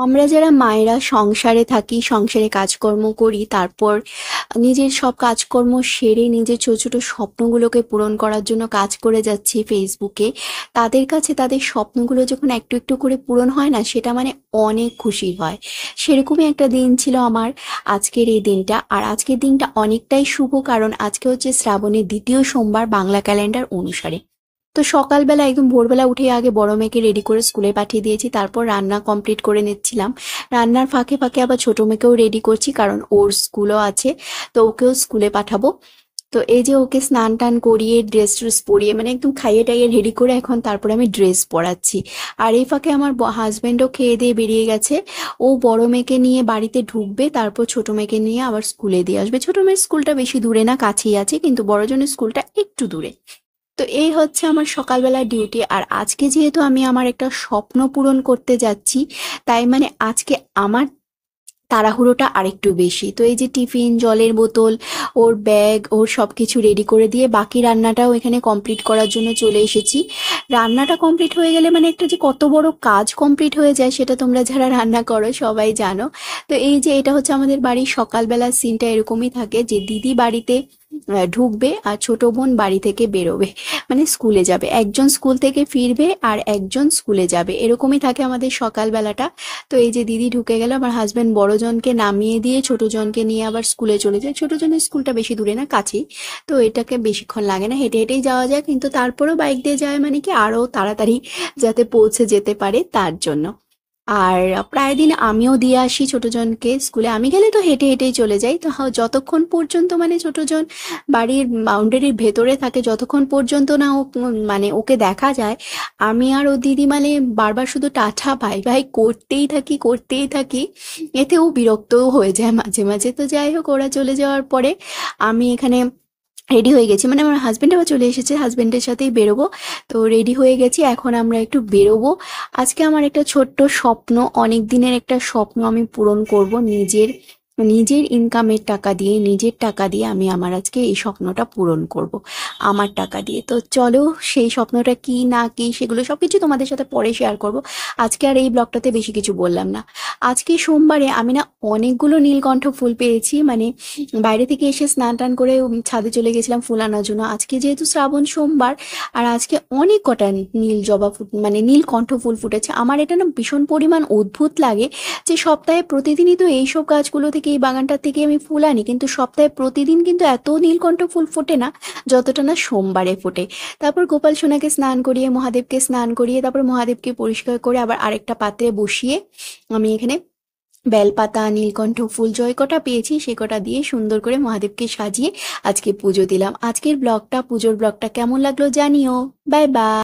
আমরা যারা মায়েরা সংসারে থাকি, সংসারে কাজকর্ম করি, তারপর নিজের সব কাজকর্ম সেরে নিজের ছোট ছোট স্বপ্নগুলোকে পূরণ করার জন্য কাজ করে যাচ্ছি ফেসবুকে, তাদের কাছে তাদের স্বপ্নগুলো যখন একটু একটু করে পূরণ হয় না, সেটা মানে অনেক খুশির হয়। সেরকমই একটা দিন ছিল আমার আজকের এই দিনটা। আর আজকের দিনটা অনেকটাই শুভ, কারণ আজকে হচ্ছে শ্রাবণের দ্বিতীয় সোমবার বাংলা ক্যালেন্ডার অনুসারে। তো সকালবেলা একদম ভোরবেলা উঠে আগে বড় মেয়েকে রেডি করে স্কুলে পাঠিয়ে দিয়েছি, তারপর রান্না কমপ্লিট করে নিচ্ছিলাম। রান্নার ফাঁকে ফাঁকে আবার ছোট মেয়েকেও রেডি করছি, কারণ ওর স্কুলও আছে, তো ওকেও স্কুলে পাঠাবো। তো এই যে ওকে স্নান টান করিয়ে ড্রেস ট্রেস পরিয়ে মানে একদম খাইয়ে টাইয়ে রেডি করে এখন তারপরে আমি ড্রেস পরাচ্ছি। আর এই ফাঁকে আমার হাজবেন্ডও খেয়ে দিয়ে বেরিয়ে গেছে। ও বড় মেয়েকে নিয়ে বাড়িতে ঢুকবে, তারপর ছোট মেয়েকে নিয়ে আবার স্কুলে দিয়ে আসবে। ছোট মেয়ের স্কুলটা বেশি দূরে না, কাছেই আছে, কিন্তু বড়জনের স্কুলটা একটু দূরে। তো এই হচ্ছে আমার সকালবেলার ডিউটি। আর আজকে যেহেতু আমি আমার একটা স্বপ্ন পূরণ করতে যাচ্ছি, তাই মানে আজকে আমার তাড়াহুড়োটা আরেকটু বেশি। তো এই যে টিফিন, জলের বোতল, ওর ব্যাগ, ওর সব কিছু রেডি করে দিয়ে বাকি রান্নাটাও এখানে কমপ্লিট করার জন্য চলে এসেছি। রান্নাটা কমপ্লিট হয়ে গেলে মানে একটা যে কত বড় কাজ কমপ্লিট হয়ে যায়, সেটা তোমরা যারা রান্না করো সবাই জানো। তো এই যে এটা হচ্ছে আমাদের বাড়ির সকালবেলার সিনটা, এরকমই থাকে যে দিদি বাড়িতে ঢুকবে আর ছোট বোন বাড়ি থেকে বেরোবে, মানে স্কুলে যাবে। একজন স্কুল থেকে ফিরবে আর একজন স্কুলে যাবে, এরকমই থাকে আমাদের সকালবেলাটা। তো এই যে দিদি ঢুকে গেল, আমার হাজবেন্ড বড় জনকে নামিয়ে দিয়ে ছোট জনকে নিয়ে আবার স্কুলে চলে যায়। ছোট জনের স্কুলটা বেশি দূরে না, কাছেই। তো এটাকে বেশিক্ষণ লাগে না, হেঁটে হেঁটেই যাওয়া যায়, কিন্তু তারপরেও বাইক দিয়ে যায় মানে কি আরো তাড়াতাড়ি যাতে পৌঁছে যেতে পারে তার জন্য। আর প্রায় দিন আমিও দিয়ে আসি ছোটজনকে স্কুলে। আমি গেলে তো হেঁটে হেঁটেই চলে যাই। তো যতক্ষণ পর্যন্ত মানে ছোটজন বাড়ির বাউন্ডারির ভেতরে থাকে, যতক্ষণ পর্যন্ত না ও মানে ওকে দেখা যায়, আমি আর ও দিদি মানে বারবার শুধু টাটা বাই বাই করতেই থাকি করতেই থাকি। এতে ও বিরক্তও হয়ে যায় মাঝে মাঝে। তো যাই হোক, ওরা চলে যাওয়ার পরে আমি এখানে রেডি হয়ে গেছি, মানে আমার হাজবেন্ড আবার চলে এসেছে, হাজবেন্ডের সাথেই বেরোবো। তো রেডি হয়ে গেছি, এখন আমরা একটু বেরোবো। আজকে আমার একটা ছোট্ট স্বপ্ন, অনেক দিনের একটা স্বপ্ন আমি পূরণ করব নিজের নিজের ইনকামের টাকা দিয়ে, নিজের টাকা দিয়ে আমি আমার আজকে এই স্বপ্নটা পূরণ করব আমার টাকা দিয়ে। তো চলো, সেই স্বপ্নটা কি না কি সেগুলো সবকিছু তোমাদের সাথে পরে শেয়ার করব। আজকে আর এই ব্লগটাতে বেশি কিছু বললাম না। আজকে সোমবারে আমি না অনেকগুলো নীলকণ্ঠ ফুল পেয়েছি, মানে বাইরে থেকে এসে স্নান টান করে ছাদে চলে গেছিলাম ফুল আনার জন্য। আজকে যেহেতু শ্রাবণ সোমবার, আর আজকে অনেক কটা নীল জবা ফুল মানে নীলকণ্ঠ ফুল ফুটেছে। আমার এটা না ভীষণ পরিমাণ অদ্ভুত লাগে যে সপ্তাহে প্রতিদিনই তো এইসব গাছগুলো থেকে, এই বাগানটার থেকে আমি ফুল আনি, কিন্তু সপ্তাহে প্রতিদিন কিন্তু এত নীলকণ্ঠ ফুল ফোটে না যতটা না সোমবারে ফোটে। তারপর গোপাল সোনাকে স্নান করিয়ে, মহাদেবকে স্নান করিয়ে, তারপর মহাদেবকে পরিষ্কার করে আবার আরেকটা পাত্রে বসিয়ে আমি এখানে বেলপাতা, নীলকণ্ঠ ফুল, জয় কটা পেয়েছি সে কটা দিয়ে সুন্দর করে মহাদেবকে সাজিয়ে আজকে পুজো দিলাম। আজকের ব্লগটা, পুজোর ব্লগটা কেমন লাগলো জানিও। Bye bye.